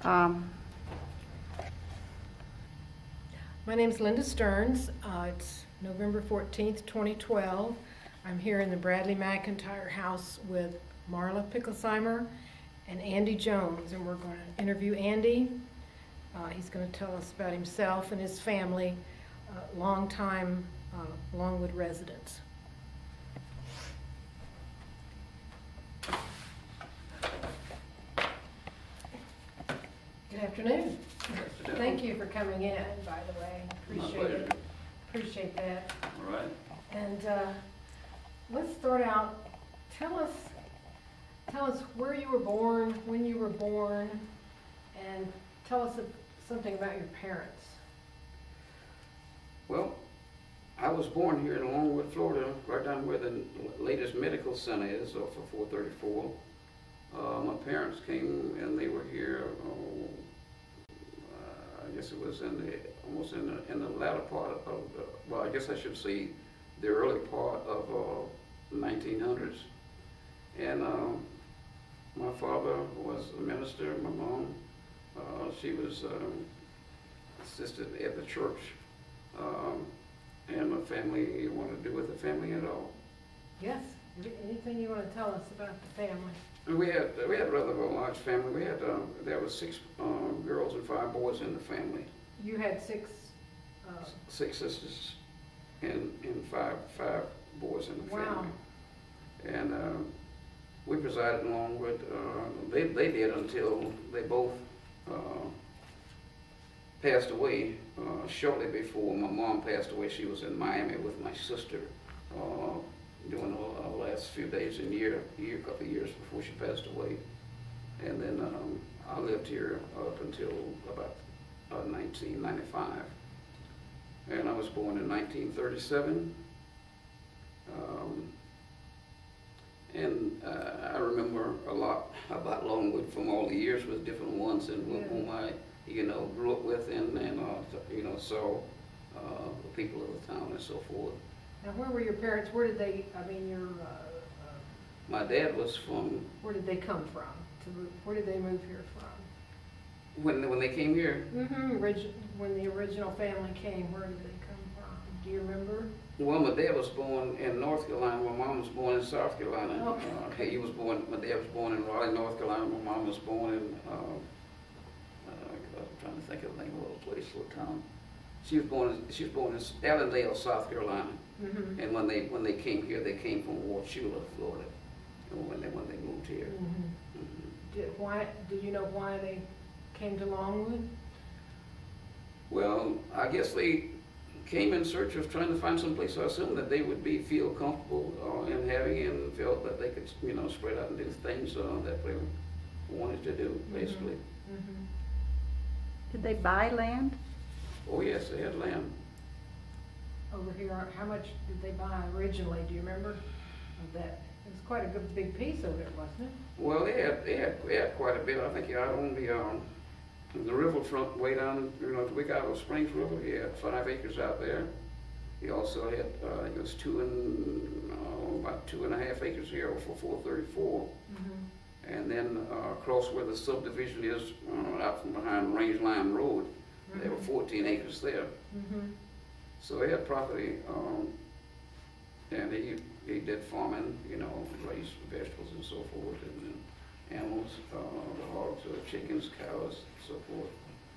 Um, My name's Linda Stearns. It's November 14th, 2012. I'm here in the Bradley McIntyre house with Marla Picklesheimer and Andy Jones, and we're going to interview Andy. He's going to tell us about himself and his family, longtime Longwood residents. Good afternoon. Thank you for coming in, by the way. Appreciate it. Appreciate that. All right. And let's start out. Tell us where you were born, when you were born, and tell us something about your parents. Well, I was born here in Longwood, Florida, right down where the latest medical center is, off of 434. My parents came and they were here. I guess it was almost in the latter part of well, I guess I should say the early part of 1900s. And my father was a minister. My mom, she was assistant at the church. And my family, you want to do with the family at all? Yes. Anything you want to tell us about the family? We had rather a large family. We had there were 6 girls and 5 boys in the family. You had 6. 6 sisters and 5 boys in the family. Wow. And we resided in Longwood. They did until they both passed away. Shortly before my mom passed away, she was in Miami with my sister during the last few days and couple of years before she passed away. And then I lived here up until about 1995. And I was born in 1937. And I remember a lot about Longwood from all the years with different ones and whom I, grew up with and saw the people of the town and so forth. Now, where were your parents? Where did they? My dad was from. Where did they come from? Where did they move here from? When they came here. Mm-hmm. When the original family came, where did they come from? Do you remember? Well, my dad was born in North Carolina. My mom was born in South Carolina. Okay. My dad was born in Raleigh, North Carolina. My mom was born in. I'm trying to think of the name of a little place, little town. She was born in Allendale, South Carolina. Mm-hmm. And when they came here, they came from Wauchula, Florida. And when they moved here. Mm-hmm. Do you know why they came to Longwood? Well, I guess they came in search of trying to find some place, I assume, that they would feel comfortable in having, and felt that they could, spread out and do things that they wanted to do, basically. Mm-hmm. did they buy land? Oh yes, they had land. Over here, how much did they buy originally? Do you remember of that? It was quite a good big piece of it, wasn't it? Well, they had quite a bit. I think out on the riverfront, way down, the Wicago Springs River. He had 5 acres out there. He also had it was about 2.5 acres here for 434. Mm-hmm. And then across where the subdivision is, out from behind Range Line Road, there were 14 acres there. Mm-hmm. So he had property, and he did farming, raised vegetables and so forth, and animals, hogs, chickens, cows, so forth.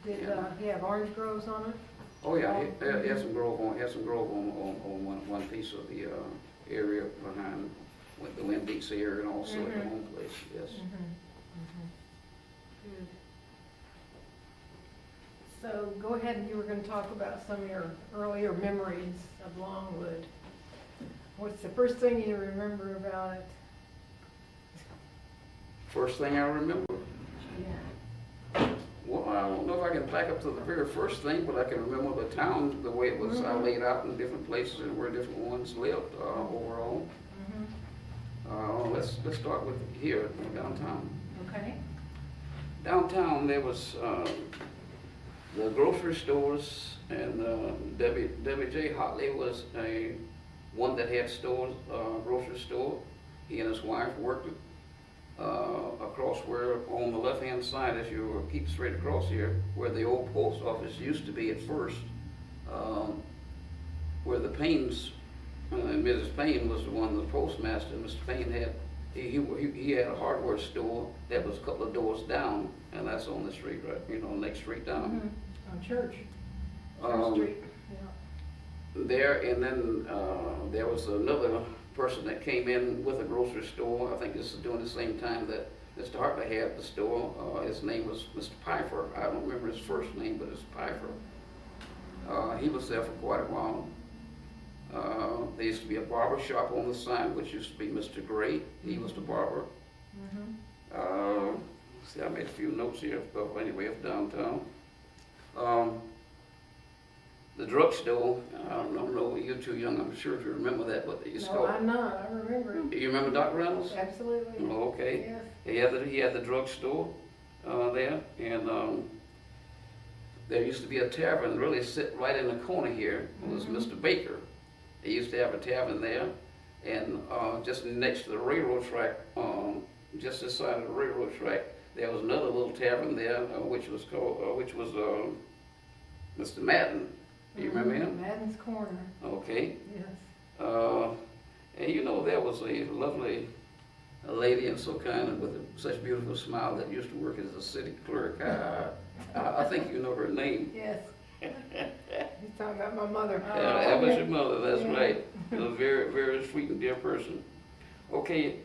Did he have orange groves on it? Oh yeah, he had some grove on one piece of the area behind the Winn-Dixie area, and also at the home place. Yes. Mm-hmm. Mm-hmm. Good. So go ahead, and you were going to talk about some of your earlier memories of Longwood. What's the first thing you remember about it? First thing I remember. Yeah. Well, I don't know if I can back up to the very first thing, but I can remember the town, the way it was laid out in different places and where different ones lived overall. Mm-hmm. Let's start with here, downtown. Okay. Downtown there was the grocery stores, and Debbie J. Hotley was one that had stores, grocery store. He and his wife worked across across where, on the left-hand side, as you keep straight across here, where the old post office used to be at first, where the Paynes, and Mrs. Payne was the one, the postmaster. Mr. Payne had, he had a hardware store that was a couple of doors down, and that's on the street, right, you know, next street down. On Church Um, Street, yeah. There, and then there was another person that came in with a grocery store. I think this is during the same time that Mr. Hartley had the store. His name was Mr. Pfeiffer. I don't remember his first name, but it's Pfeiffer. He was there for quite a while. There used to be a barber shop on the sign, which used to be Mr. Gray. He was the barber. See, I made a few notes here of downtown. The drugstore, I don't know, you're too young, I'm sure if you remember that, but they used to No, call I'm not, I remember it. Do you remember Doc Reynolds? Absolutely. Oh, okay. Yes. He had the drugstore there, and there used to be a tavern really sit right in the corner here. It was Mr. Baker. He used to have a tavern there, and just next to the railroad track, just this side of the railroad track, there was another little tavern there, which was Mr. Madden. Do you remember him? Madden's Corner. Okay. Yes. And you know, there was a lovely lady and so kind of with such a beautiful smile that used to work as a city clerk. I think you know her name. Yes. He's talking about my mother. That was your mother, that's Yeah. right. A very, very sweet and dear person. Okay,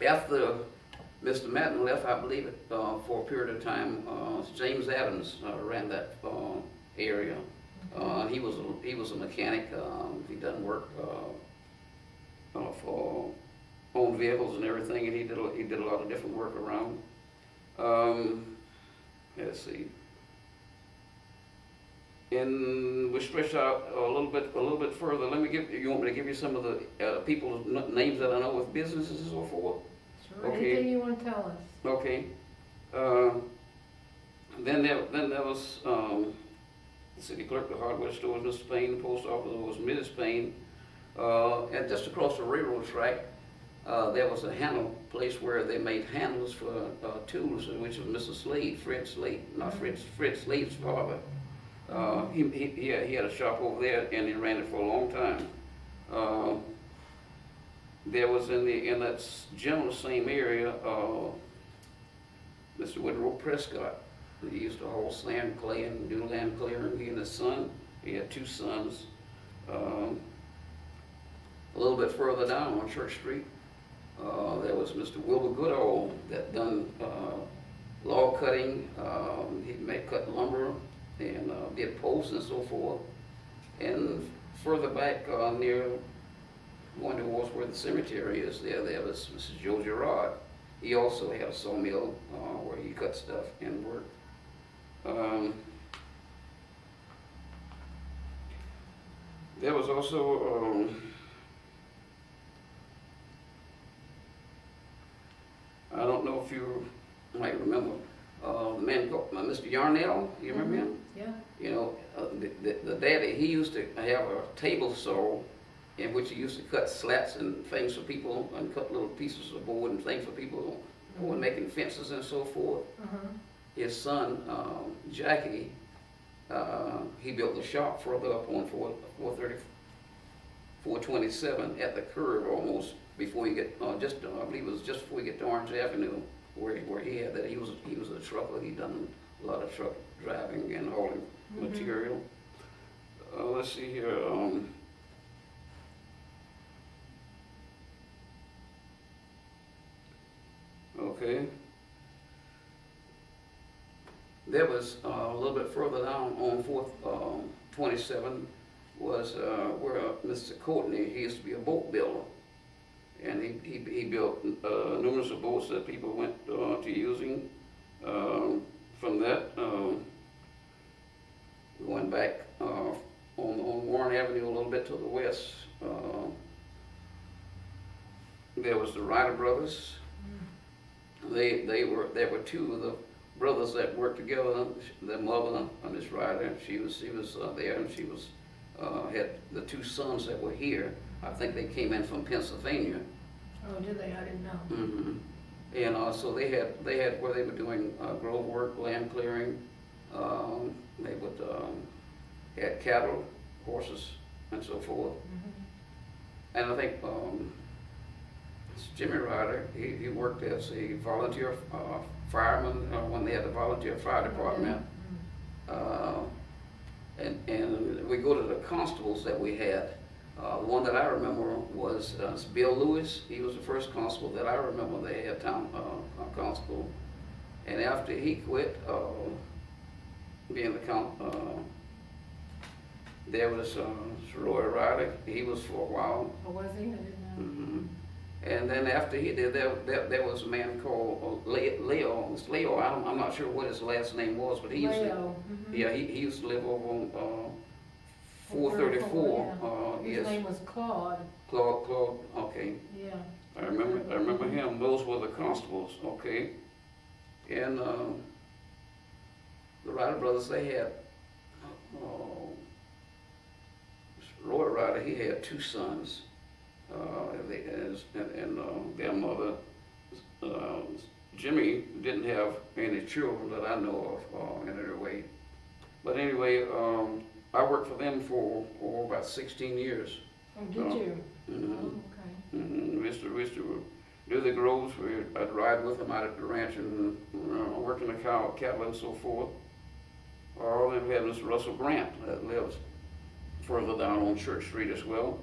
after Mr. Madden left, I believe it, for a period of time, James Adams ran that area. He was a mechanic. He done work for owned vehicles and everything, and he did a lot of different work around. Let's see. And we stretch out a little bit further. You want me to give you some of the people's names that I know with businesses and so forth? Sure. Okay. Anything you want to tell us. Okay. Then there was the city clerk, the hardware stores, Mr. Payne, the post office was Mrs. Payne, and just across the railroad track, there was a handle place where they made handles for tools, which was Mr. Slade, Fred Slade, not Fred Slade's father. He had a shop over there, and he ran it for a long time. There was in that general same area, Mr. Woodrow Prescott. He used to haul sand, clay, and do land clearing. He and his son, he had two sons. A little bit further down on Church Street, there was Mr. Wilbur Goodall that done log cutting. He cut lumber and did posts and so forth. And further back near going towards where the cemetery is, there was Mrs. Joe Gerard. He also had a sawmill where he cut stuff and worked. There was also I don't know if you might remember the man called Mr. Yarnell. You remember him? Yeah. You know, the daddy, he used to have a table saw in which he used to cut slats and things for people and cut little pieces of board and things for people who were making fences and so forth. His son, Jackie, he built a shop further up on 427 at the curve almost before you get, I believe it was just before you get to Orange Avenue where he had that. He was a trucker. He done a lot of truck driving and hauling material. Let's see here. Okay. There was a little bit further down on 427 was where Mr. Courtney, he used to be a boat builder. And he built numerous of boats that people went to using. From that, going back on Warren Avenue a little bit to the west, there was the Ryder brothers. There were two of the brothers that worked together. Their mother, Miss Ryder, she was there, and she had the two sons that were here. I think they came in from Pennsylvania. Oh, did they? I didn't know. Mm-hmm. And so they had where they were doing grove work, land clearing. They would had cattle, horses, and so forth. Mm-hmm. And I think Jimmy Ryder, he worked as a volunteer fireman when they had the volunteer fire department. And we go to the constables that we had. The one that I remember was Bill Lewis. He was the first constable that I remember they had town constable. And after he quit being the there was Roy Ryder. He was for a while. Oh, was he? I didn't know. Mm-hmm. And then after he did, there was a man called Leo. It's Leo. I'm not sure what his last name was, but he used to, Leo. Mm-hmm. yeah, he used to live over on 434. Yeah. His Yes, name was Claude. Claude. Okay, Yeah. I remember him. Those were the constables. Okay, and the Ryder brothers, they had Roy Ryder. He had two sons. Their mother, Jimmy, didn't have any children that I know of in any way. But anyway, I worked for them for about 16 years. Oh, did you? Mm-hmm. Oh, okay. Mm-hmm. We used to do the groves. I'd ride with them out at the ranch and working the cattle and so forth. All of them had Mr. Russell Grant that lives further down on Church Street as well.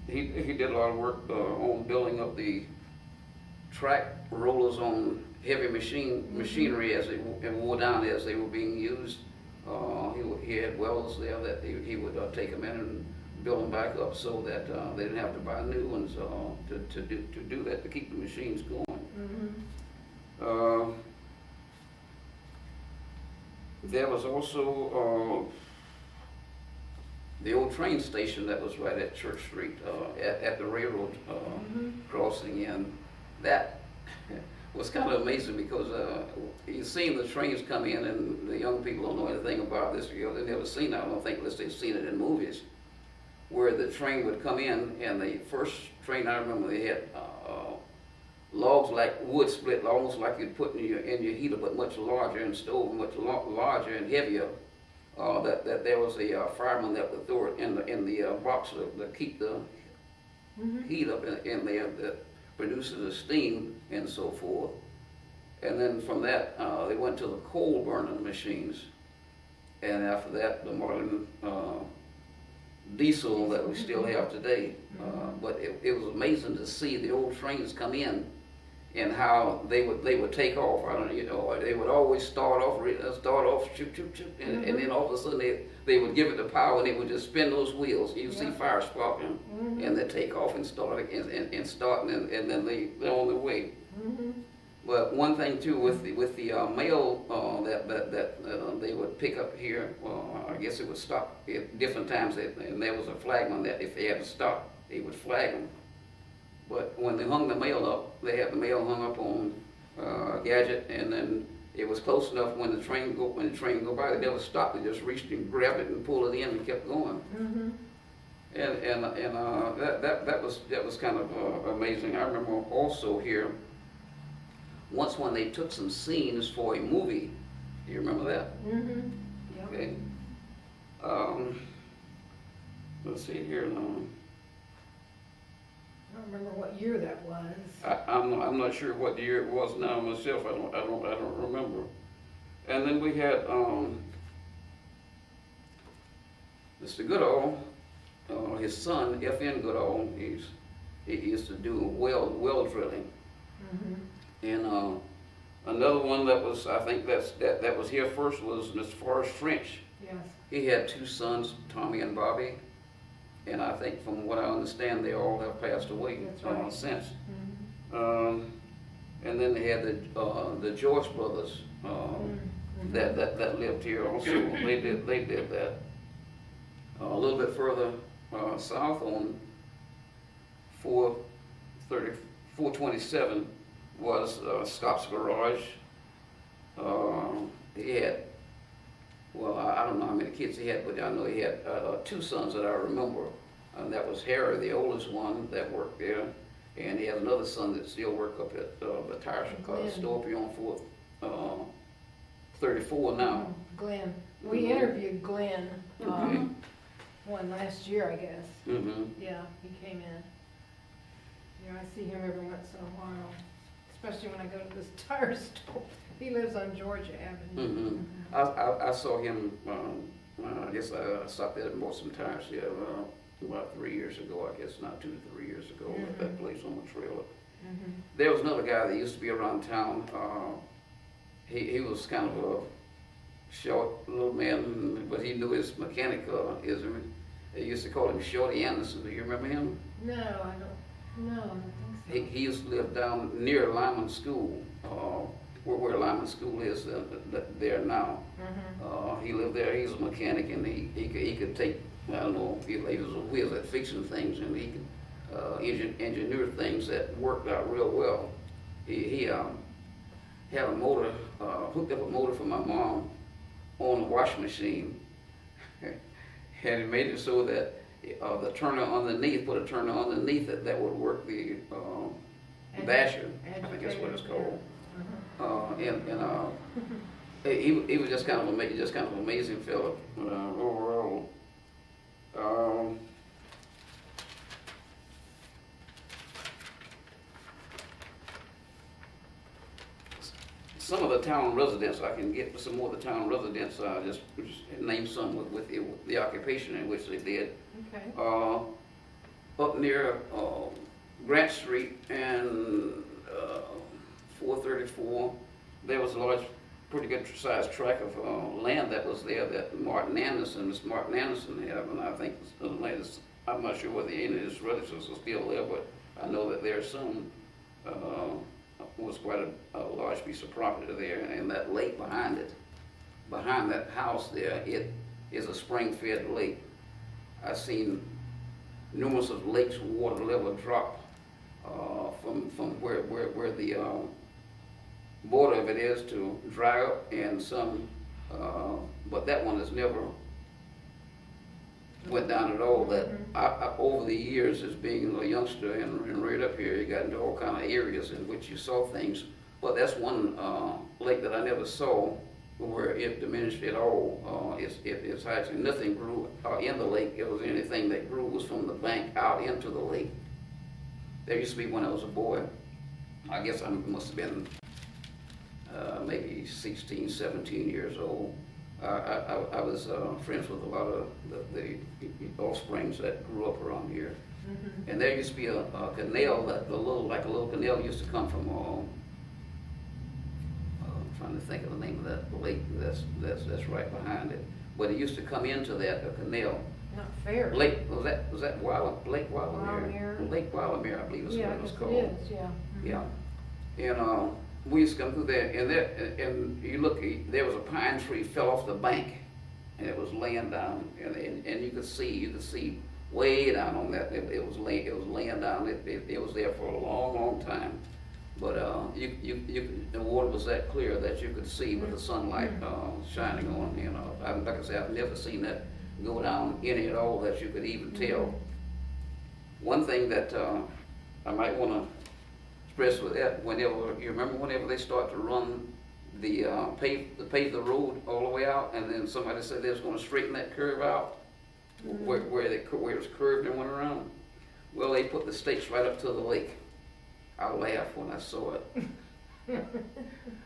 He did a lot of work on building up the track rollers on heavy machinery as they wore down as they were being used. He had wells there that he would take them in and build them back up so that they didn't have to buy new ones to do that, to keep the machines going. Mm-hmm. There was also the old train station that was right at Church Street, at the railroad crossing, and that was kind of amazing because you've seen the trains come in, and the young people don't know anything about this. They've never seen it, I don't think, unless they've seen it in movies, where the train would come in, and the first train I remember they had logs like wood split, almost like you'd put in your heater, but much larger, and stove much larger and heavier. That there was a fireman that would throw it in the box to keep the heat up in there that produces the steam and so forth. And then from that, they went to the coal burning machines. And after that, the modern diesel that we still have today. But it was amazing to see the old trains come in and how they would take off. I don't know, they would always start off shoot, and then all of a sudden they would give it the power and they would just spin those wheels. You see fire sparking, and they take off and start and then they're on their way. But one thing too with the mail that they would pick up here, I guess it would stop at different times, and there was a flagman that if they had to stop, they would flag them. But when they hung the mail up, they had the mail hung up on a gadget, and then it was close enough when the train go by, they never stopped. They just reached and grabbed it and pulled it in and kept going. And that was kind of amazing. I remember also here once when they took some scenes for a movie. Do you remember that? Yep. Okay. Let's see here now. I don't remember what year that was. I'm not sure what year it was now myself. I don't remember. And then we had Mr. Goodall, his son F.N. Goodall. He used to do well drilling. And another one that was, I think that was here first was Mr. Forrest French. Yes. He had two sons, Tommy and Bobby. And I think from what I understand, they all have passed away since. And then they had the Joyce brothers that lived here also. They did that. A little bit further south on 427 was Scott's Garage. He had, well, I don't know how many kids he had, but I know he had two sons that I remember. And that was Harry, the oldest one that worked there. And he has another son that still work up at the tire Glenn. store up here on 34 now. Glenn. We Mhm. interviewed Glenn, Okay. one last year, I guess. Mm-hmm. Yeah, he came in. Yeah, I see him every once in a while, especially when I go to this tire store. He lives on Georgia Avenue. Mm-hmm. I saw him, I guess I stopped there and bought some tires here about 3 years ago, I guess, not 2 to 3 years ago, at that place on the trailer. Mhm. There was another guy that used to be around town. He was kind of a short little man, but he knew his mechanic, they used to call him Shorty Anderson. Do you remember him? No, I don't think He used to live down near Lyman School, where Lyman School is there now. so. He lived there. He's a mechanic, and he could take, I don't know, he was a whiz at fixing things, and he could engineer things that worked out real well. He had a motor, hooked up a motor for my mom on a washing machine, and he made it so that the turner underneath, put a turner underneath it that would work the basher. I think that's what it's called. He was just kind of amazing fellow overall. Some of the town residents, I can get some more of the town residents, just name some with the occupation in which they did. Okay. Up near Grant Street and 434, there was a large, pretty good sized tract of land that was there that Miss Martin Anderson had, and I think the land is, I'm not sure whether any of his relatives are still there, but I know that there's some, was quite a large piece of property there, and that lake behind it, behind that house there, it is a spring-fed lake. I've seen numerous of lakes water level drop from where the border of it is to dry up, and some, but that one has never went down at all. That over the years, as being a youngster and right up here, you got into all kind of areas in which you saw things. But that's one lake that I never saw where it diminished at all. It's actually nothing grew in the lake. It was anything that grew was from the bank out into the lake. There used to be when I was a boy. I guess I must have been maybe 16, 17 years old. I was friends with a lot of the offsprings that grew up around here. Mm-hmm. And there used to be a canal that like a little canal used to come from. I'm trying to think of the name of that lake that's right behind it. But it used to come into that canal. Not fair. Lake was that Lake Willamere? Willamere. Lake Willamere, I believe is Yeah, what I it was guess called. it is, yeah. Mhm. Yeah. And we used to come through there, and you look, there was a pine tree fell off the bank, and it was laying down, and you could see way down on that. It was laying down. It was there for a long time, but the water was that clear that you could see with the sunlight shining on. You know, like I said, I've never seen that go down any at all that you could even tell. One thing that I might want to express with that, whenever they start to run the pave the road all the way out, and then somebody said they was going to straighten that curve out where it's curved and went around. Well, they put the stakes right up to the lake. I laughed when I saw it.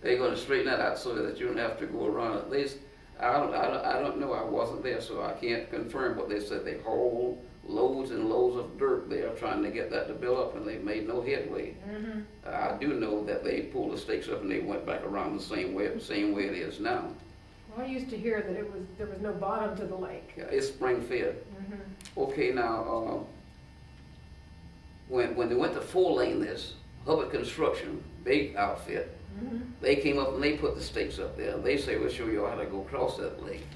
They're going to straighten that out so that you don't have to go around at least. I don't know. I wasn't there, so I can't confirm. But they said they hauled loads and loads of dirt there trying to get that to build up, and they made no headway. Mm-hmm. I do know that they pulled the stakes up and they went back around the same way it is now. Well, I used to hear that there was no bottom to the lake. Yeah, it's spring fed. Mm-hmm. Okay, now when they went to 4-lane this Hubbard Construction, big outfit, they came up and they put the stakes up there. They say, we'll show you how to go across that lake.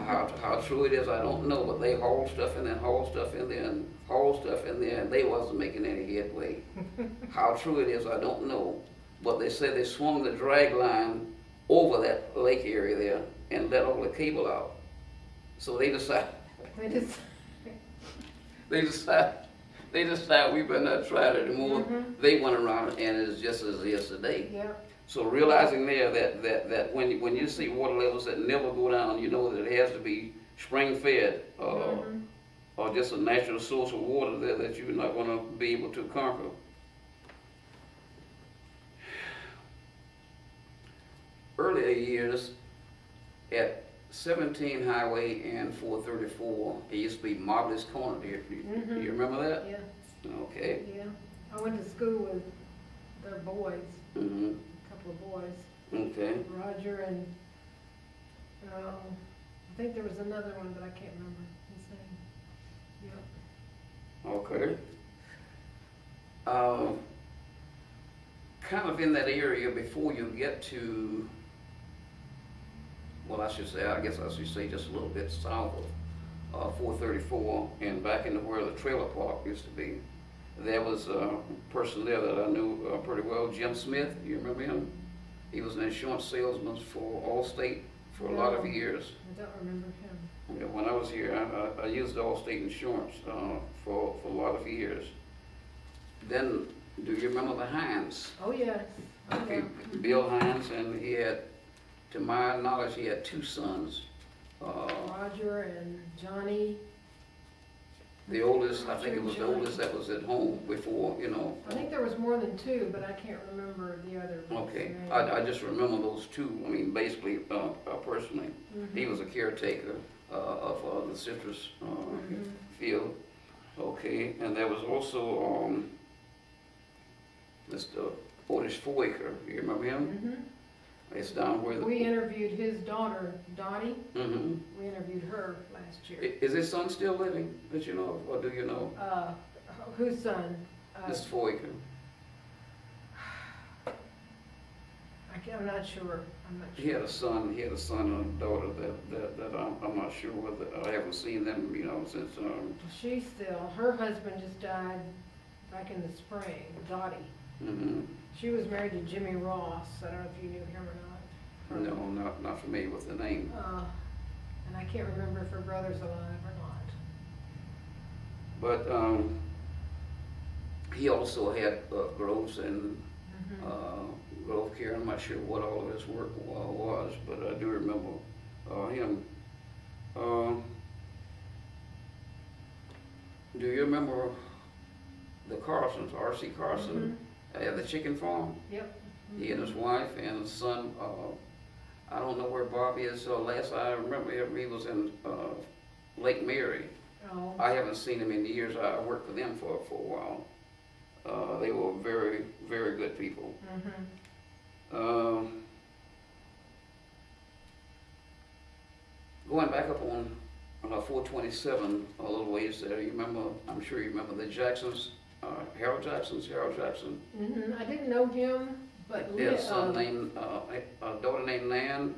How true it is, I don't know, but they hauled stuff in there, hauled stuff in there, and hauled stuff in there, and they wasn't making any headway. How true it is, I don't know, but they said they swung the drag line over that lake area there and let all the cable out. So they decided They decided we better not try it anymore. Mhm. They went around and it's just as it is today. Yep. So realizing there that when you see water levels that never go down, you know that it has to be spring fed, Mhm. or just a natural source of water there that you're not gonna be able to conquer. Earlier years, at 17 Highway and 434, it used to be Marvelous Corner. Do you remember that? Yeah. Okay. Yeah. I went to school with their boys, Mm-hmm. a couple of boys, Okay. Roger and, I think there was another one, but I can't remember his name. Yep. Okay. Kind of in that area before you get to, well, I guess I should say just a little bit south of 434 and back into where the trailer park used to be. There was a person there that I knew pretty well, Jim Smith. You remember him? He was an insurance salesman for Allstate for a lot of years. I don't remember him. Yeah, when I was here, I used Allstate insurance for a lot of years. Then, do you remember the Hines? Oh, yes. Oh, Okay, yeah. Bill Hines, and he had, to my knowledge, he had 2 sons. Roger and Johnny. The oldest, I think it was the Johnny. oldest that was at home before, you know. I think there was more than 2, but I can't remember the other one's Okay, name. I just remember those 2. I mean, basically, personally, Mhm. he was a caretaker of the citrus Mhm. field. Okay, and there was also Mr. Otis Foaker. You remember him? Mhm. It's down where the. We interviewed his daughter, Dottie. Mm-hmm. We interviewed her last year. Is his son still living, that you know of, or do you know? Whose son? Mr. Foaker. I'm not sure. I'm not He sure. had a son and a daughter that I'm not sure whether, I haven't seen them, you know, since, She's still, her husband just died back in the spring, Dottie. mm-hmm. She was married to Jimmy Ross. I don't know if you knew him or not. No, not familiar with the name. And I can't remember if her brother's alive or not. But, he also had Groves and Grove Care. I'm not sure what all of his work was, but I do remember him. Do you remember the Carsons, R.C. Carson, at the chicken farm? Yep. He and his wife and his son, I don't know where Bob is. Last I remember him, he was in Lake Mary. Oh. I haven't seen him in years. I worked for them for a while. They were very, very good people. Going back up on 427 a little ways there, you remember, I'm sure you remember the Jacksons, Harold Jackson. I didn't know him, but He had a son named, a daughter named Nan.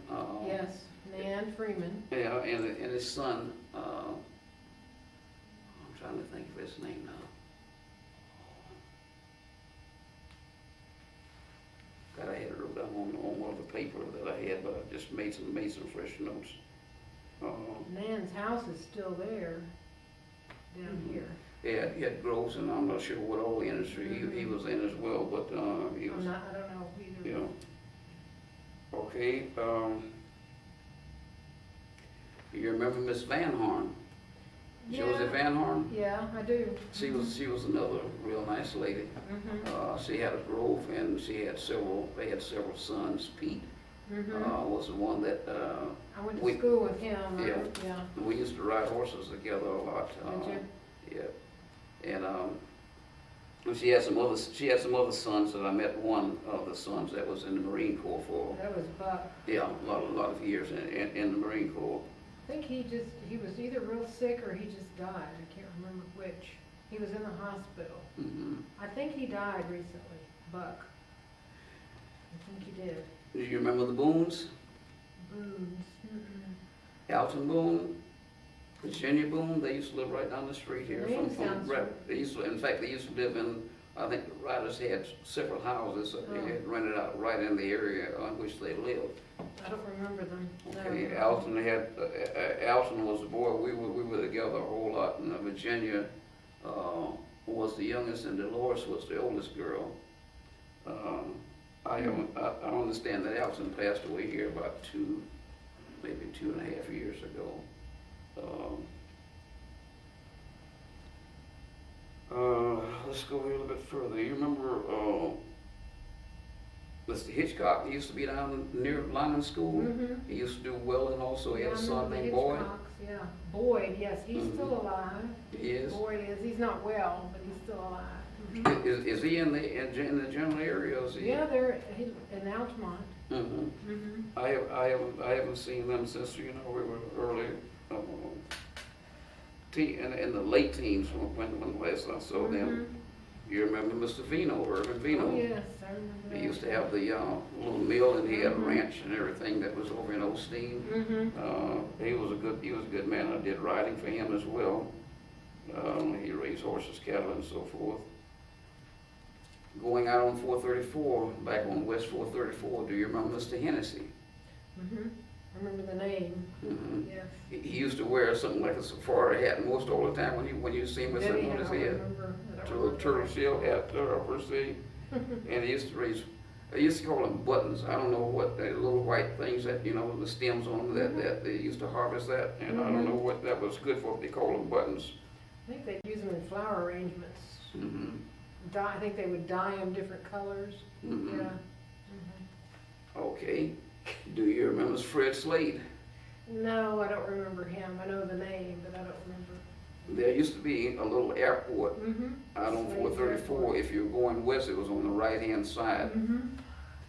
yes, Nan Freeman. Yeah, and his son, I'm trying to think of his name now. God, I had it wrote down on one of the paper that I had, but I just made some fresh notes. Nan's house is still there, down here. Yeah, he had Groves, and I'm not sure what all the industry he was in as well, but he was, I don't know either. you know. Okay, you remember Miss Van Horn? Josie Van Horn? Yeah, I do. She was another real nice lady. She had a grove, and they had several sons. Pete was the one that I went to school with him. Yeah. Yeah. we used to ride horses together a lot. Did you? Yeah, and she had some other sons that I met. One of the sons that was in the Marine Corps for That was Buck. a lot of years in the Marine Corps. I think he was either real sick or he just died. I can't remember which. He was in the hospital. I think he died recently, Buck. I think he did. Do you remember the Boones? Boone's. Alton Boone, Virginia Boone, they used to live right down the street here. Name sounds They used to, in fact, they used to live in, I think the writers had several houses that they had rented out right in the area on which they lived. I don't remember them. Okay, No. Alton was the boy, we were together a whole lot in Virginia. was the youngest and Dolores was the oldest girl. I understand that Allison passed away here about maybe 2.5 years ago. Let's go a little bit further. You remember, Mr. Hitchcock, he used to be down near Lyman School. Mhm. He used to do well, and also he had a Yeah, I son remember the named Boyd. Hitchcocks, yeah. Boyd, yes, he's Mhm. still alive. He is. Boyd is, he's not well, but he's still alive. Mhm. Is he in the general area? Or is he? Yeah, they're in Altamont. Mhm. Mhm. I haven't seen them since, we were early, in the late teens when last I saw them. You remember Mr. Vino, Irvin Vino? Oh, yes, I remember that. He used to have the little mill, and he had a Mhm. ranch and everything that was over in Osteen. Mhm. He was a good man. I did riding for him as well. He raised horses, cattle, and so forth. Going out on 434, back on West 434, do you remember Mr. Hennessy? Mhm. I remember the name. Mhm. Yes. He used to wear something like a safari hat most all the time when you see him with something on his head. A little turtle shell hat per se. And he used to I used to call them buttons. I don't know what, the little white things that, the stems on them, that they used to harvest that. And I don't know what that was good for, but they called them buttons. I think they use them in flower arrangements. Mhm. I think they would dye them different colors. Mhm. Yeah. Okay. Do you remember Fred Slade? No, I don't remember him. I know the name, but I don't remember. There used to be a little airport Mm-hmm. out on 434. If you were going west, it was on the right-hand side. Mm-hmm.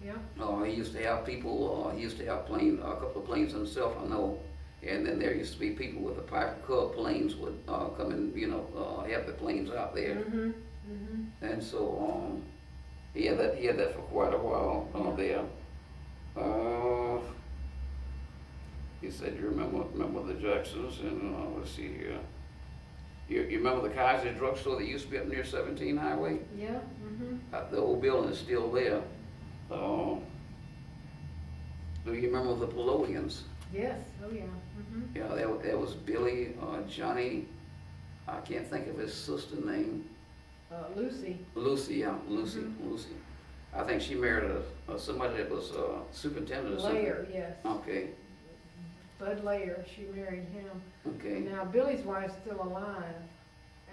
Yeah. He used to have people, he used to have a couple of planes himself, I know. And then there used to be people with the Piper Cub planes would come and, have the planes out there. Mm-hmm. Mm-hmm. And so, he had that for quite a while there. You said you remember the Jacksons, and let's see here. You remember the Kaiser drugstore that used to be up near 17 Highway? Yeah. Mm-hmm. The old building is still there. Do you remember the Pelodians? Yes. Oh yeah. Mm-hmm. Yeah, that was Billy, Johnny. I can't think of his sister name. Lucy. Lucy, yeah, Lucy. I think she married somebody that was superintendent or something. Layer. Yes. Okay, Bud Layer. She married him. okay. Now Billy's wife's still alive,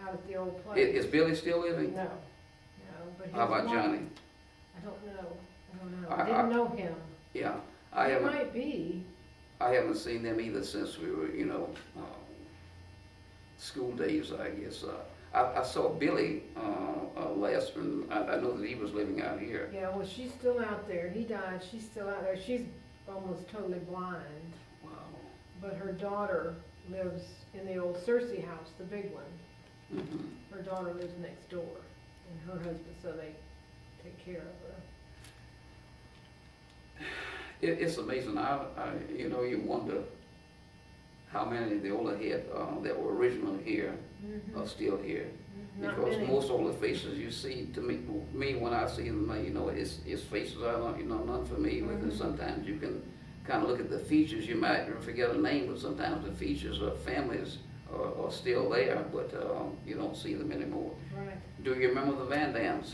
out at the old place. Is Billy still living? No. No. But his How about wife- Johnny? I don't know. I- I didn't know him. Yeah, He might be. I haven't seen them either since we were, school days, I guess. I saw Billy last, and I know that he was living out here. Yeah, well, she's still out there. He died. She's still out there. She's almost totally blind. Wow. But her daughter lives in the old Cersei house, the big one. Mhm. Her daughter lives next door, and her husband, so they take care of her. It's amazing. You wonder how many of the older head that were originally here are still here. Not Because many. most older faces you see, to me when I see them, it's faces I'm not familiar with. And sometimes you can kind of look at the features. You might forget a name, but sometimes the features of families are still there, but you don't see them anymore. Right. Do you remember the Van Dams?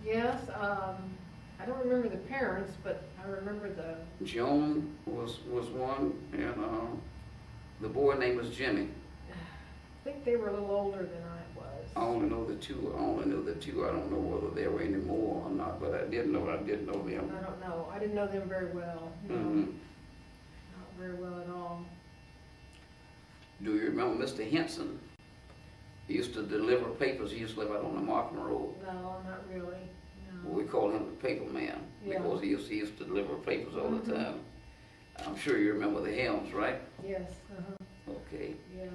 Yes, I don't remember the parents, but I remember the, Joan was one, and the boy name was Jimmy. I think they were a little older than I was. I only know the two. I don't know whether they were anymore or not, but I did know them. I don't know. I didn't know them very well. No, Mhm. not very well at all. Do you remember Mr. Henson? He used to deliver papers. He used to live out on the Markham Road. No, not really. Well, No. we called him the paper man Yeah. because he used to deliver papers all the Mhm. time. I'm sure you remember the Helms, right? Yes, uh-huh, Okay. yeah.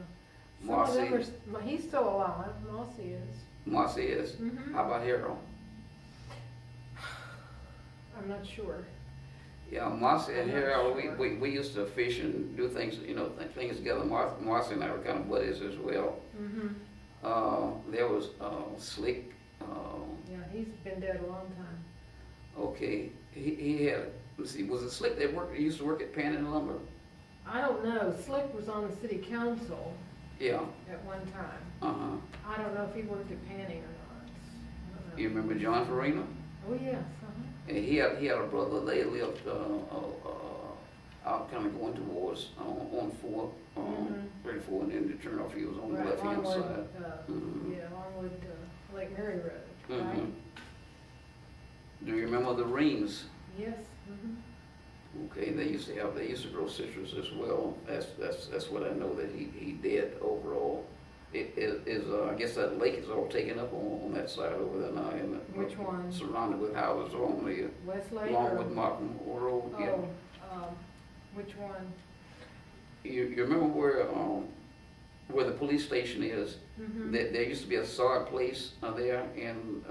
Marcy. Some of them are, he's still alive, Mossy is. Marcy is. Mhm. How about Harold? I'm not sure. Yeah, Marcy and I'm not Harold, sure. we used to fish and do things, things together. Marcy and I were kind of buddies as well. Mm-hmm. There was Slick. Yeah, he's been dead a long time. Okay, he had. Let's see, was it Slick that used to work at Pan and Lumber? I don't know. Slick was on the city council. Yeah, at one time. uh-huh. I don't know if he worked at Panning or not. I don't know. You remember John Farina? Oh, yes, uh-huh. And he had a brother, they lived, out kind of going towards, on four, Mhm. 34, and then to turn off, he was on the Right, left-hand Longwood, side. Mhm. yeah, Longwood, Lake Mary Road, Mhm. right? Do you remember the Reams? Yes, mhm. Okay, they used to grow citrus as well. That's what I know that he did overall. It is, I guess that lake is all taken up on that side over there now, and Which one? surrounded with houses on the Westlake or? Longwood Martin Road. Yeah. Oh, which one? You remember where the police station is? Mhm. There used to be a sod place there, and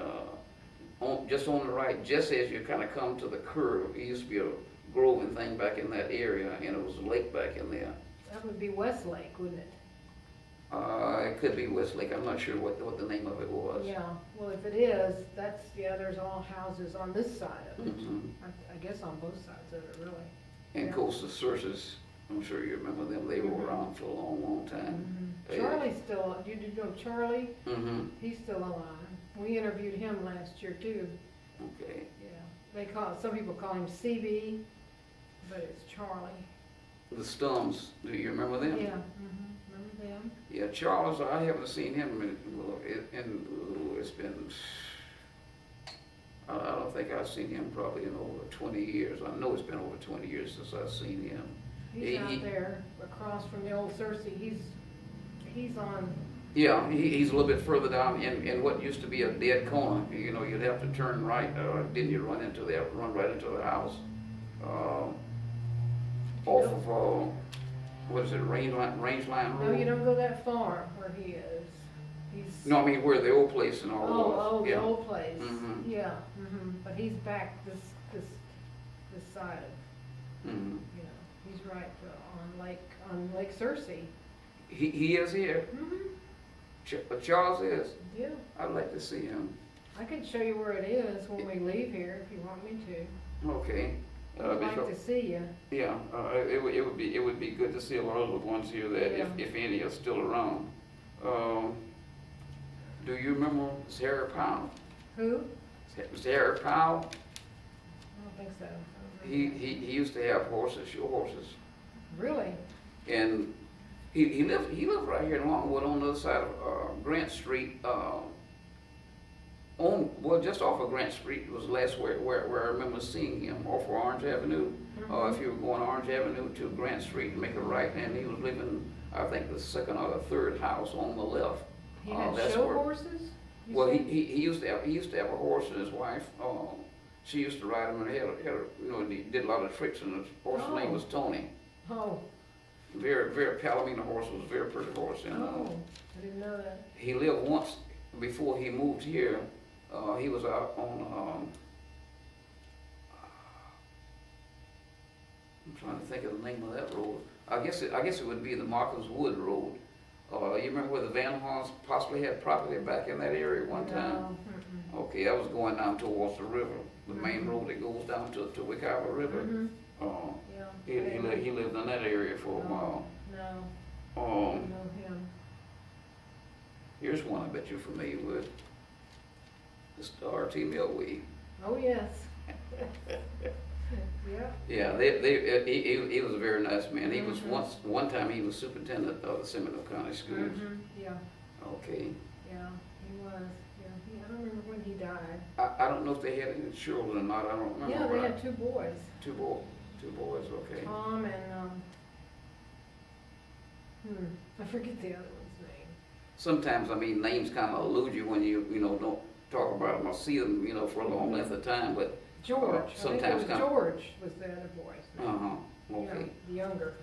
just on the right, just as you kind of come to the curve, it used to be a grove and thing back in that area, and it was a lake back in there. That would be Westlake, wouldn't it? It could be Westlake, I'm not sure what the name of it was. Yeah, well, if it is, that's, yeah, there's all houses on this side of it. Mhm. I guess on both sides of it, really. And Yeah. of course, the Circes, I'm sure you remember them, they were Mhm. around for a long, long time. Mhm. Charlie's still, did you know Charlie? Mm-hmm, He's still alive. We interviewed him last year too. okay. Yeah, some people call him CB, but it's Charlie. The Stums, do you remember them? Yeah, remember them? Yeah, Charles, I haven't seen him it's been, I don't think I've seen him probably in over 20 years. I know it's been over 20 years since I've seen him. He's out there across from the old Cersei. He's on, Yeah, he's a little bit further down in what used to be a dead corner. You know, you'd have to turn right, didn't you run right into the house? Off of, what is it, Range Line Road? no, you don't go that far where he is. He's. No, I mean where the old place and all was. Oh, the Yeah. old place. Mhm. Yeah, but he's back this side of, Mhm. you know, he's right on Lake Cersei. He is here. Charles is. Yeah, I'd like to see him. I can show you where it is when we leave here if you want me to. Okay. I'd like Bishop, to see you. yeah, it would be good to see a lot of the ones here that Yeah. if any are still around. Do you remember Sarah Powell? Who? Sarah Powell? I don't think so. I don't He remember. used to have horses, show horses, Really? and he lived right here in Longwood on the other side of Grant Street. Just off of Grant Street was the last where I remember seeing him, off of Orange Avenue. If you were going Orange Avenue to Grant Street and make a right, and he was living, I think, the second or the third house on the left. He had That's show where- horses? you Well, said? he used to have a horse, and his wife, she used to ride him, and he did a lot of tricks, and his horse's name was Tony. Oh, Very Palomino horse, was a very pretty horse, and I didn't know that. he lived once before he moved here. He was out on, I'm trying to think of the name of that road. I guess it would be the Marcus Wood Road. You remember where the Van Horns possibly had property back in that area one time? No, Okay, that was going down towards the river, the main road that goes down to Wickhava River. Yeah. He lived in that area for a while. No, I don't know him. Here's one I bet you're familiar with. Mr. R.T. Milwee. Oh, yes. Yeah. Yeah, he was a very nice man. He was one time he was superintendent of the Seminole County Schools. Yeah, Okay. yeah, he was. Yeah, I don't remember when he died. I don't know if they had any children or not. I don't remember. Yeah, they but had two boys, two boys. Okay. Tom and, I forget the other one's name. Sometimes, I mean, names kind of elude you when you don't talk about them or see them, for a long length of time, but George, I think it sometimes was kind- George was the other boy's name. okay. Yeah, the younger.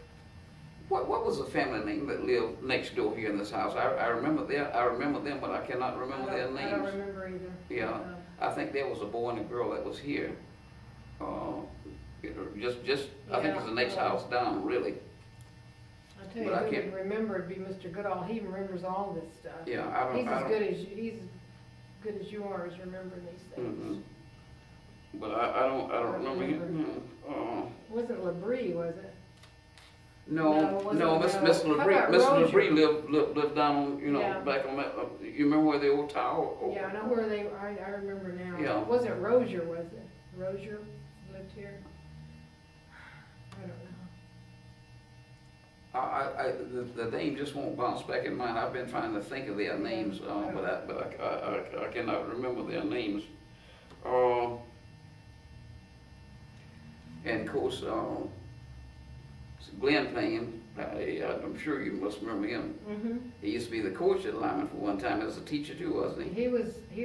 What was the family name that lived next door here in this house? I remember them, but I cannot remember their names. I don't remember either. Yeah, I think there was a boy and a girl that was here. Just I think it's the next house down, really. I'll tell you but I who can't- would remember it'd be Mr. Goodall. He remembers all this stuff. Yeah, He's as good as you are as remembering these things. But I don't remember him. It wasn't Labrie, was it? No, No, it wasn't no, Roe. Mr. How LeBrie, about Mr. Rozier? LeBrie lived down on, you know, Yeah. back on that, you remember where the old tower? Yeah, I know where they, I remember now. Yeah. It wasn't Rozier, was it? Rozier lived here? I don't know. The name just won't bounce back in mind. I've been trying to think of their names, but I cannot remember their names. And of course, Glenn Payne, I'm sure you must remember him. Mm-hmm. He used to be the coach at Lyman for one time as a teacher too, wasn't he? He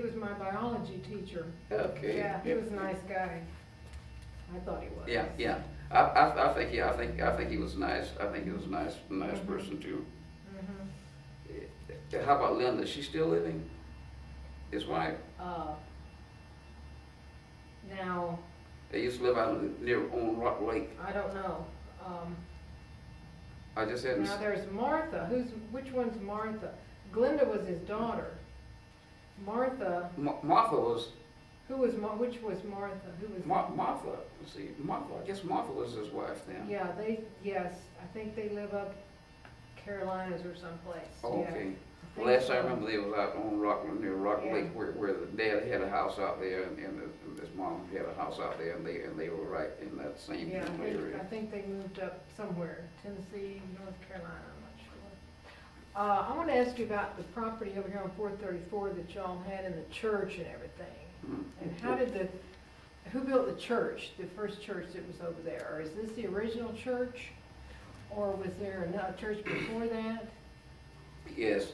was my biology teacher. Okay. Yeah, he was a nice guy. I thought he was. Yeah. I think he was nice. I think he was a nice person too. Mm-hmm. How about Linda? Is she still living? His wife? Now, They used to live out near on Rock Lake. I don't know. I just hadn't. Now there's Martha. Which one's Martha? Glenda was his daughter. Martha, Martha was. which was Martha? Who was Martha. Let's see. Martha. I guess Martha was his wife then. Yeah, yes, I think they live up Carolinas or someplace. Oh, Yeah, okay. I think Last I so. remember, they was out on near Rock Yeah. Lake, where the dad had a house out there, and his mom had a house out there, and they were right in that same Yeah, area. I think they moved up somewhere, Tennessee, North Carolina, I'm not sure. I want to ask you about the property over here on 434 that y'all had in the church and everything. Mhm. And who built the church, the first church that was over there? Or is this the original church? Or was there another church before that? Yes.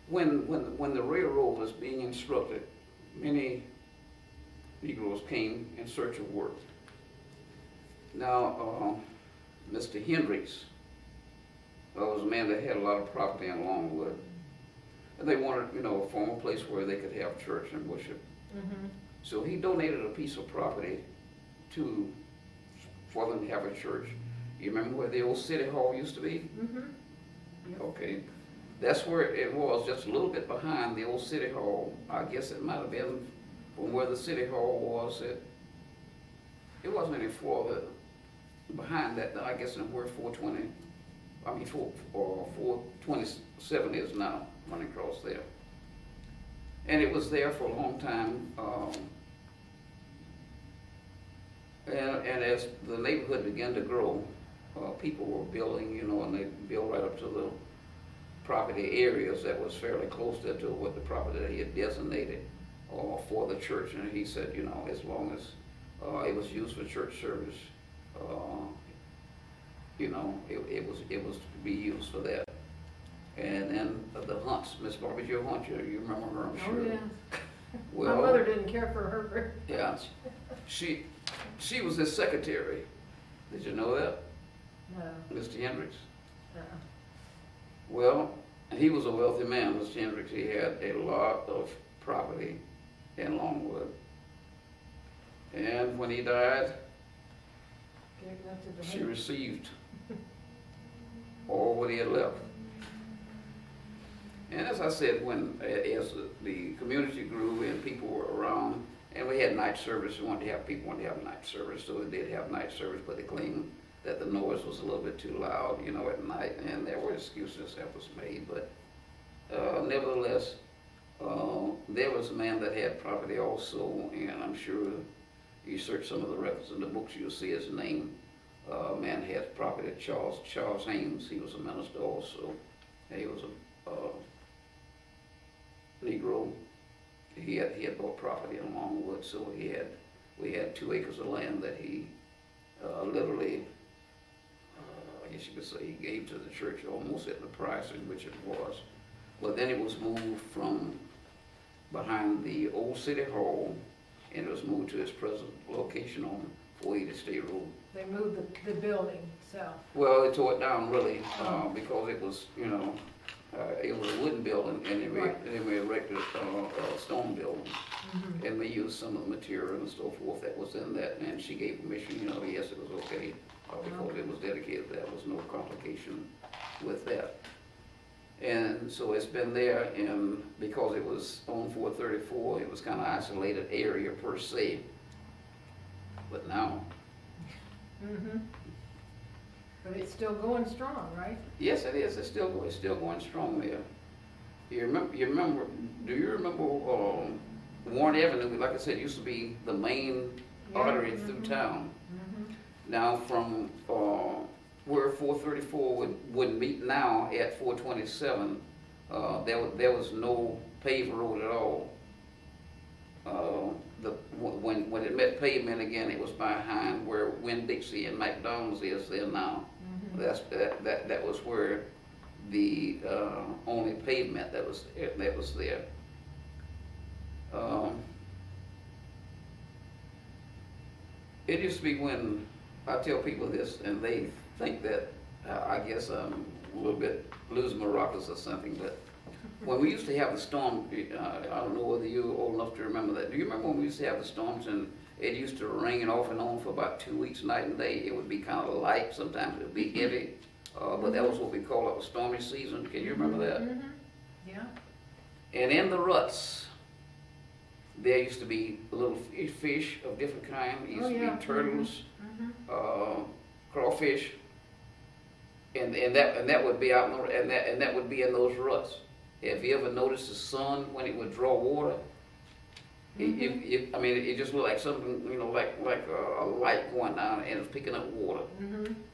When the railroad was being constructed, many Negroes came in search of work. Now, Mr. Hendricks was a man that had a lot of property in Longwood. And they wanted, a formal place where they could have church and worship. Mm-hmm. So he donated a piece of property for them to have a church. You remember where the old city hall used to be? Mm-hmm. Yep. Okay. That's where it was, just a little bit behind the old city hall. I guess it might have been from where the city hall was. It wasn't any further behind that. I guess where 427 is now, running across there. And it was there for a long time. And as the neighborhood began to grow, people were building, and they built right up to the property areas that was fairly close to what the property that he had designated for the church. And he said, as long as it was used for church service, it was to be used for that. And then the Hunts, Miss Barbara Jo Hunt, you remember her, I'm sure. Oh, yeah. Well, My mother didn't care for her very yeah, much. she was his secretary. Did you know that, No. Mr. Hendricks? Uh-uh. Well, he was a wealthy man, Mr. Hendricks. He had a lot of property in Longwood. And when he died, Gave nothing to she her. received all what he had left. And as I said, as the community grew and people were around, and we had night service, people wanted to have night service, so they did have night service, but they claimed that the noise was a little bit too loud, at night, and there were excuses that was made, but nevertheless, there was a man that had property also, and I'm sure you search some of the records in the books, you'll see his name. Man had property, Charles Haynes. He was a minister also. He was a Negro. He had bought property in Longwood, so we had 2 acres of land that he literally, I guess you could say, he gave to the church almost at the price in which it was. But then it was moved from behind the old city hall, and it was moved to its present location on 480 State Road. They moved the building itself. Well, they tore it down really, because it was, it was a wooden building, and they erected a stone building. Mm-hmm. And they used some of the material and so forth that was in that, and she gave permission, yes, it was okay, because it was dedicated. There was no complication with that. And so it's been there, and because it was on 434, it was kind of isolated area per se. But now, Mm-hmm. But it's still going strong, right? Yes, it is. It's still going strong there. You remember? Do you remember Warren Avenue? Like I said, used to be the main artery through town. Now from where 434 would meet now at 427, there was no paved road at all. When it met pavement again, it was behind where Winn-Dixie and McDonald's is there now. That was where the only pavement that was there. It used to be when I tell people this, and they think that I guess I'm a little bit losing my rockers or something, but when we used to have the storm, I don't know whether you're old enough to remember that. Do you remember when we used to have the storms and it used to rain off and on for about 2 weeks, night and day? It would be kind of light, sometimes it would be heavy, but that was what we call a stormy season. Can you remember that? Yeah. And in the ruts, there used to be little fish of different kinds. There used to be turtles, crawfish, and that would be out in and that would be in those ruts. Have you ever noticed the sun when it would draw water? I mean, it just looked like something, like a light going down and it's picking up water.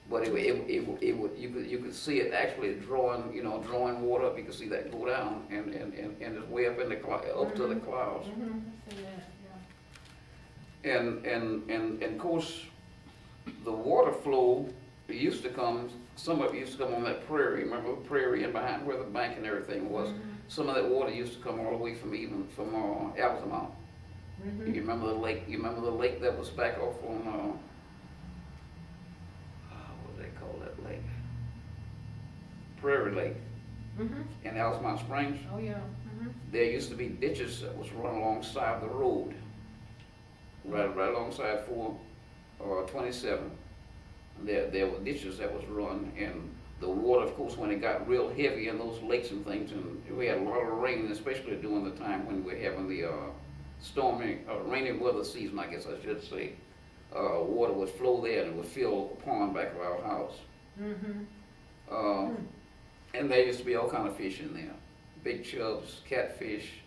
But you could see it actually drawing water up. You could see that go down and it's way up in the up to the clouds. I've seen that, And of course, the water flow used to come. Some of it used to come on that prairie. Remember the prairie in behind where the bank and everything was. Some of that water used to come all the way from Altamont. You remember the lake? You remember the lake that was back off on what do they call that lake? Prairie Lake in Altamont Springs. Oh yeah. There used to be ditches that was run alongside the road, right alongside 427. There were ditches that was run, and the water, of course, when it got real heavy in those lakes and things, and we had a lot of rain, especially during the time when we were having the rainy weather season, I guess I should say. Water would flow there and it would fill a pond back of our house. And there used to be all kind of fish in there, big chubs, catfish,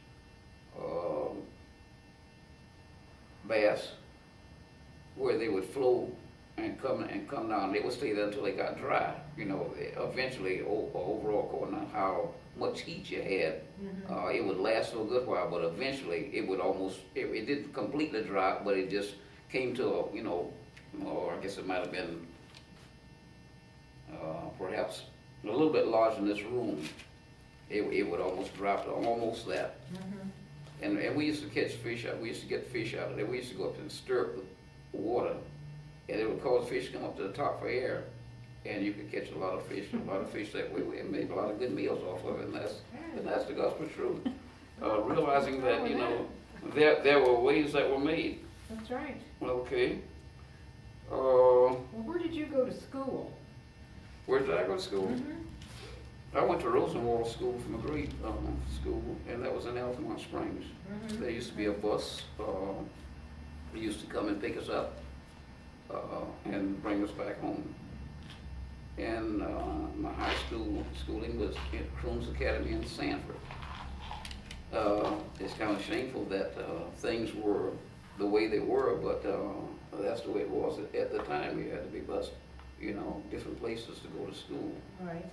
bass, where they would flow and come down. They would stay there until they got dry. Eventually, overall, according to how much heat you had, it would last for a good while. But eventually, it would it didn't completely dry, but it just came to or I guess it might have been perhaps a little bit larger than this room. It would almost drop to almost that. And we used to catch fish out. We used to get fish out of there. We used to go up and stir up the water, and it would cause fish to come up to the top for air, and you could catch a lot of fish that way. We made a lot of good meals off of it, and that's the gospel truth. Realizing that there were ways that were made. That's right. Okay. Well, where did you go to school? Where did I go to school? I went to Rosenwald School from a grade school, and that was in Altamont Springs. There used to be a bus. They used to come and pick us up and bring us back home. And my high schooling was at Croons Academy in Sanford. It's kind of shameful that things were the way they were, but that's the way it was at the time. You had to be bused, different places to go to school. Right.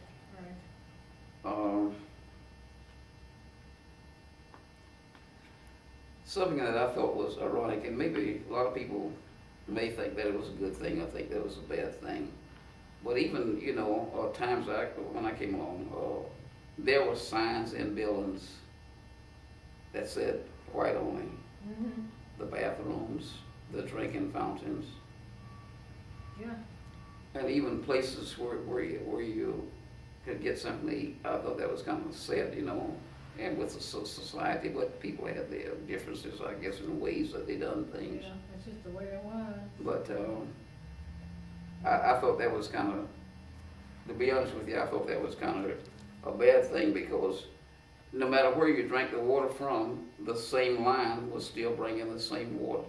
Something that I thought was ironic, and maybe a lot of people may think that it was a good thing, or think that it was a bad thing. But even, times when I came along, there were signs in buildings that said white only. The bathrooms, the drinking fountains. Yeah. And even places where you could get something to eat. I thought that was kind of sad, and with the society, but people had their differences, I guess, in the ways that they done things. Yeah, that's just the way it was. But I thought that was kind of, to be honest with you, I thought that was kind of a bad thing, because no matter where you drank the water from, the same line was still bringing the same water.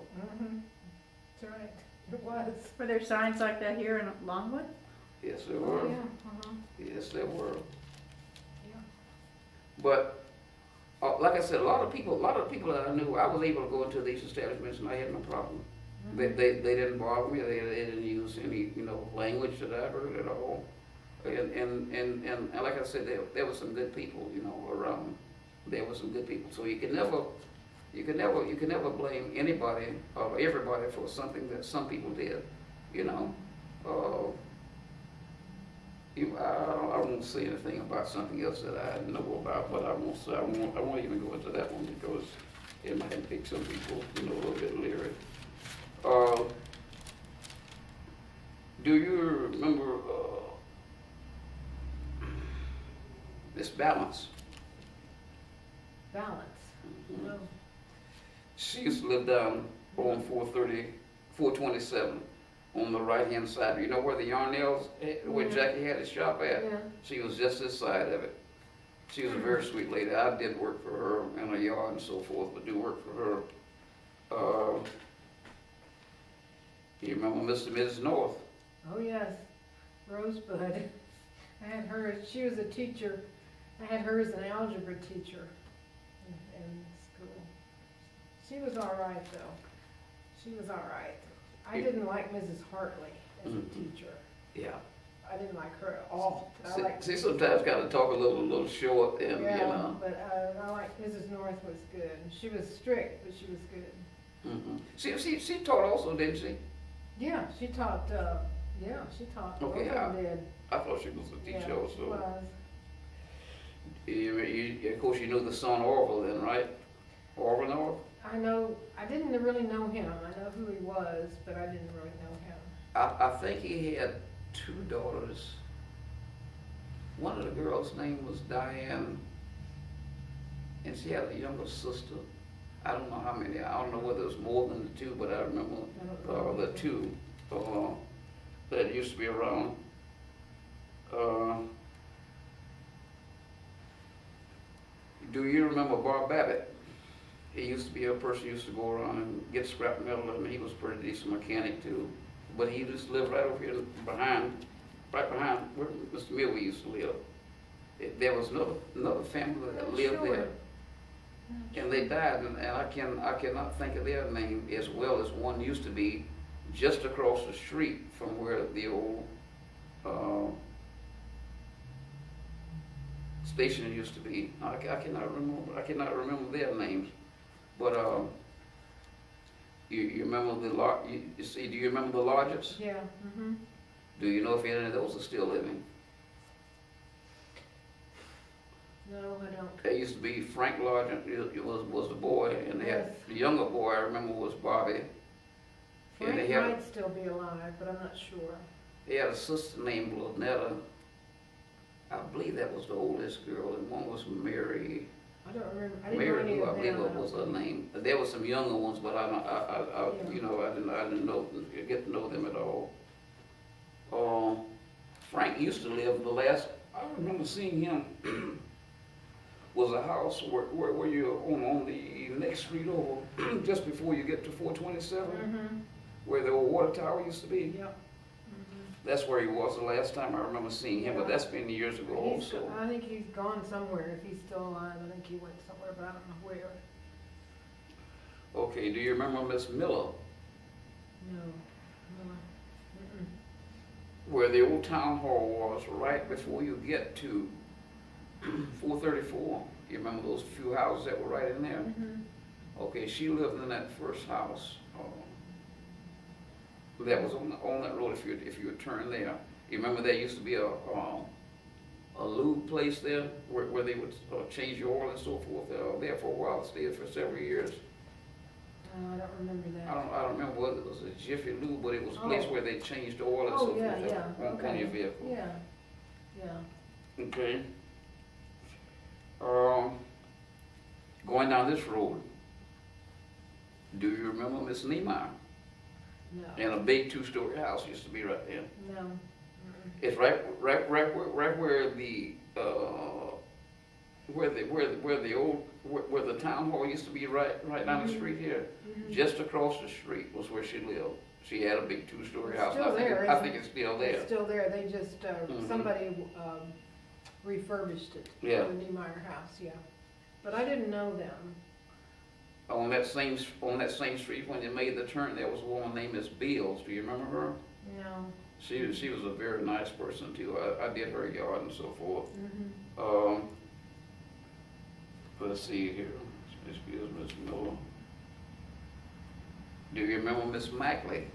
That's right. It was. Were there signs like that here in Longwood? Yes, there Oh, were. yeah, uh-huh, Yes, there were. yeah. But like I said, a lot of people that I knew, I was able to go into these establishments and I had no problem. Mhm. They didn't bother me. They didn't use any language that I heard at all. And like I said, there were some good people around. There were some good people. So you can never blame anybody or everybody for something that some people did. You know, uh, I won't say anything about something else that I know about, but I won't even go into that one because it might make some people a little bit leery. Uh, do you remember this Balance? Balance. Mhm. No. She used to live down on 427 on the right-hand side. You know where the Yarnells, where Mhm. Jackie had his shop at? Yeah. She was just this side of it. She was a very sweet lady. I did work for her in a yard and so forth, but do work for her. You remember Mr. and Mrs. North? Oh, yes, Rosebud. I had her, she was a teacher, I had her as an algebra teacher in school. She was all right, though. She was all right. I didn't like Mrs. Hartley as a Mhm. teacher. Yeah. I didn't like her at all. I liked, See, sometimes got to talk a little short and, yeah, but I liked Mrs. North was good. She was strict, but she was good. She taught also, didn't she? Yeah, she taught, she taught. Okay, Both of them did. I thought she was a Yeah, teacher she also. was. Of course, you knew the son Orville then, right? Orville North? I know, I didn't really know him. I know who he was, but I didn't really know him. I think he had two daughters. One of the girls' name was Diane, and she had a younger sister. I don't know how many. I don't know whether it was more than the two, but I remember I don't know. the two that used to be around. Do you remember Bob Babbitt? He used to be a person who used to go around and get scrap metal, and he was a pretty decent mechanic too. But he just lived right over here right behind where Mr. Milwee used to live. There was another family that lived Sure. there, and they died, and I cannot think of their name as well as one used to be just across the street from where the old station used to be. I cannot remember their names, but you remember you see? Do you remember the Lodges? Yeah, Do you know if any of those are still living? No, I don't. There used to be Frank Lodge, it was the boy, and they had Yes. the younger boy. I remember was Bobby. Frank they had- might still be alive, but I'm not sure. He had a sister named Lynetta. I believe that was the oldest girl, and one was Mary. I don't remember. I didn't know Mary, any who I of believe them. was her name. There were some younger ones, but I Yeah. didn't know get to know them at all. Frank used to live I remember seeing him was a house where you're on the next street over, just before you get to 427, where the old water tower used to be. Yep. That's where he was the last time I remember seeing him, but that's been years ago also. I think he's gone somewhere. If he's still alive, I think he went somewhere, but I don't know where. Okay, do you remember Miss Miller, No. where the old town hall was right before you get to 434? You remember those few houses that were right in there? Okay, she lived in that first house. That was on that road. If you would turn there, you remember there used to be a lube place there where they would change your oil and so forth. There for a while, stayed for several years. I don't remember that. I don't remember whether it was a Jiffy Lube, but it was a place where they changed the oil and Oh, so yeah, forth yeah, on okay. your vehicle. Yeah. Okay. Going down this road, do you remember Miss Niemeyer? No. And a big two-story house used to be right there. No. It's right where the where the town hall used to be right down the street here. Just across the street was where she lived. She had a big two-story It's house. still there, I isn't think it? it's still there. It's still there, they just, Mhm. somebody refurbished it. Yeah. The Niemeyer house, yeah. But I didn't know them. On that same street when you made the turn, there was a woman named Miss Beals. Do you remember her? No. She was a very nice person too. I did her yard and so forth. Mhm. Let's see here. Miss Beals, Miss Miller. Do you remember Miss Mackley?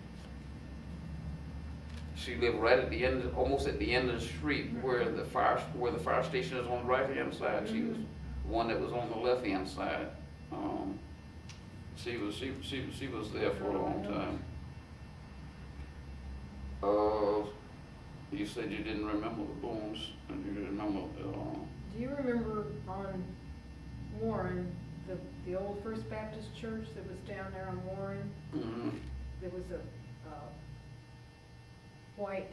She lived right at the end, almost at the end of the street where the fire station is on the right-hand side. She was one that was on the left-hand side. She was there for a long time. You said you didn't remember the Boones, and you didn't remember. Do you remember on Warren, the old First Baptist church that was down there on Warren? Mm-hmm. There was a white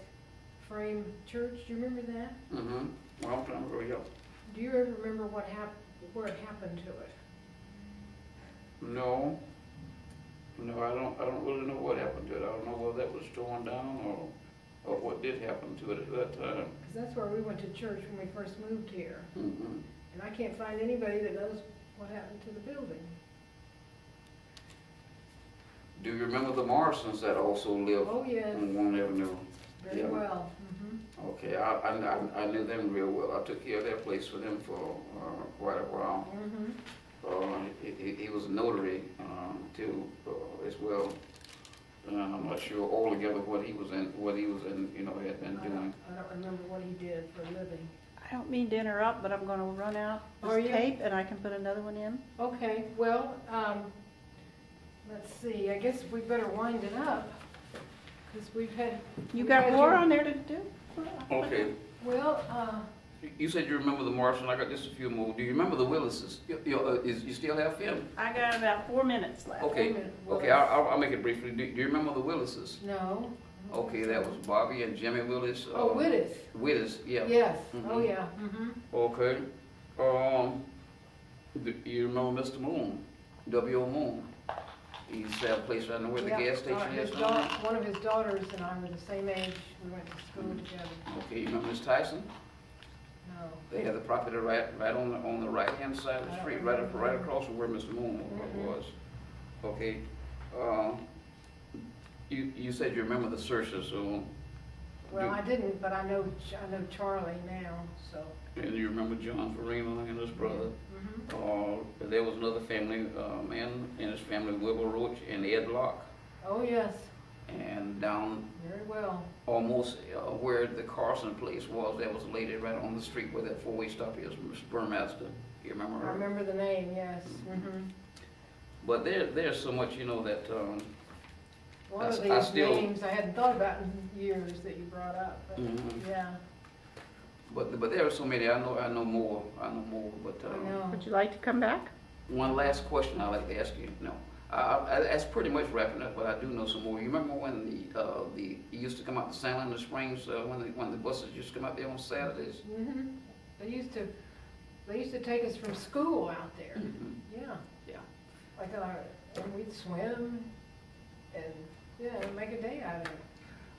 frame church. Do you remember that? Mm-hmm. Long time ago, yeah. Do you ever remember where it happened to it? No, I don't really know what happened to it. I don't know whether that was torn down or what did happen to it at that time. Because that's where we went to church when we first moved here. Mm-hmm. And I can't find anybody that knows what happened to the building. Do you remember the Morrisons that also lived Oh, yes, on Warren Avenue? very Yeah. well. Okay, I knew them real well. I took care of that place for them for quite a while. He was a notary too as well. I'm not sure altogether what he was in, had been doing. I don't remember what he did for a living. I don't mean to interrupt, but I'm gonna run out Are this you? tape and I can put another one in. Okay, well, let's see, I guess we better wind it up, because we've had. You we've got had more you- on there to do? Okay, Well, you said you remember the Morrison. I got just a few more. Do you remember the Willises? You still have film? I got about 4 minutes left. Okay, a minute, okay, Willis. I'll make it briefly. Do you remember the Willises? no. Okay, that was Bobby and Jimmy Willis. Oh, Wittes. Willis, yeah. Yes, Mhm. oh, yeah, Okay. Do you remember Mr. Moon? W.O. Moon? He used to have a place right there where the gas station is. One of his daughters and I were the same age, we went to school together. Okay, you remember Miss Tyson? No. They had the property right on the right-hand side of I the don't street, remember. right across from where Mr. Moon Mhm. was. Okay. You said you remember the searches, so, Well, I didn't, but I know Charlie now, so. and you remember John Farina and his brother? There was another family, man and his family, Wilbur Roach and Ed Locke. Oh, yes, And down very well. almost where the Carson place was, there was a lady right on the street where that four-way stop is, Miss Burmaster. You remember I her? remember the name, yes. But there's so much, that, One of I these still- names I hadn't thought about in years that you brought up, but, Mhm. yeah, but there are so many, I know more, but, I know. Would you like to come back? one last question I'd like to ask you. No, that's pretty much wrapping up, but I do know some more. You remember when you used to come out to San Leonard Springs, when the buses used to come out there on Saturdays? They used to take us from school out there, Mhm. yeah. Yeah. Like, and we'd swim and, yeah, make a day out of it.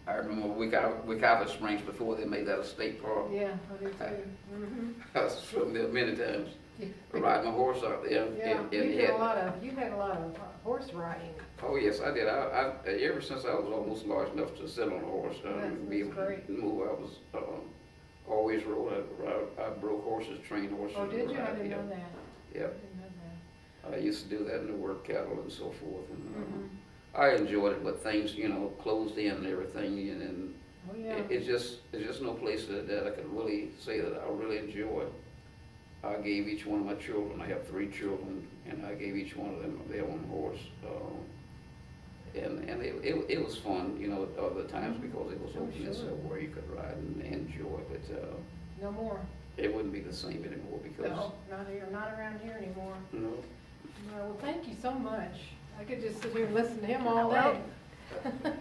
I remember Wecover Springs before they made that a state park. Yeah, I do too. I was from there many times, riding my horse out there. Yeah, and you it had had- a lot of horse riding. Oh, yes, I did. I ever since I was almost large enough to sit on a horse, and be able That's great. to move, I was always rode. I broke horses, trained horses. Oh, did to you? I ride, didn't yeah. know that. Yeah, I didn't know that. I used to do that and to work cattle and so forth. And Mhm. I enjoyed it, but things, closed in and everything, and Oh, yeah. it's just no place that I could really say that I really enjoy. I gave each one of my children, I have 3 children, and I gave each one of them their own horse. And it was fun, other times because it was Oh, open and so sure. where you could ride and enjoy, but No more. it wouldn't be the same anymore because, No, not here, not around here anymore. you know, No, well, thank you so much. I could just sit here and listen to him all Well, day.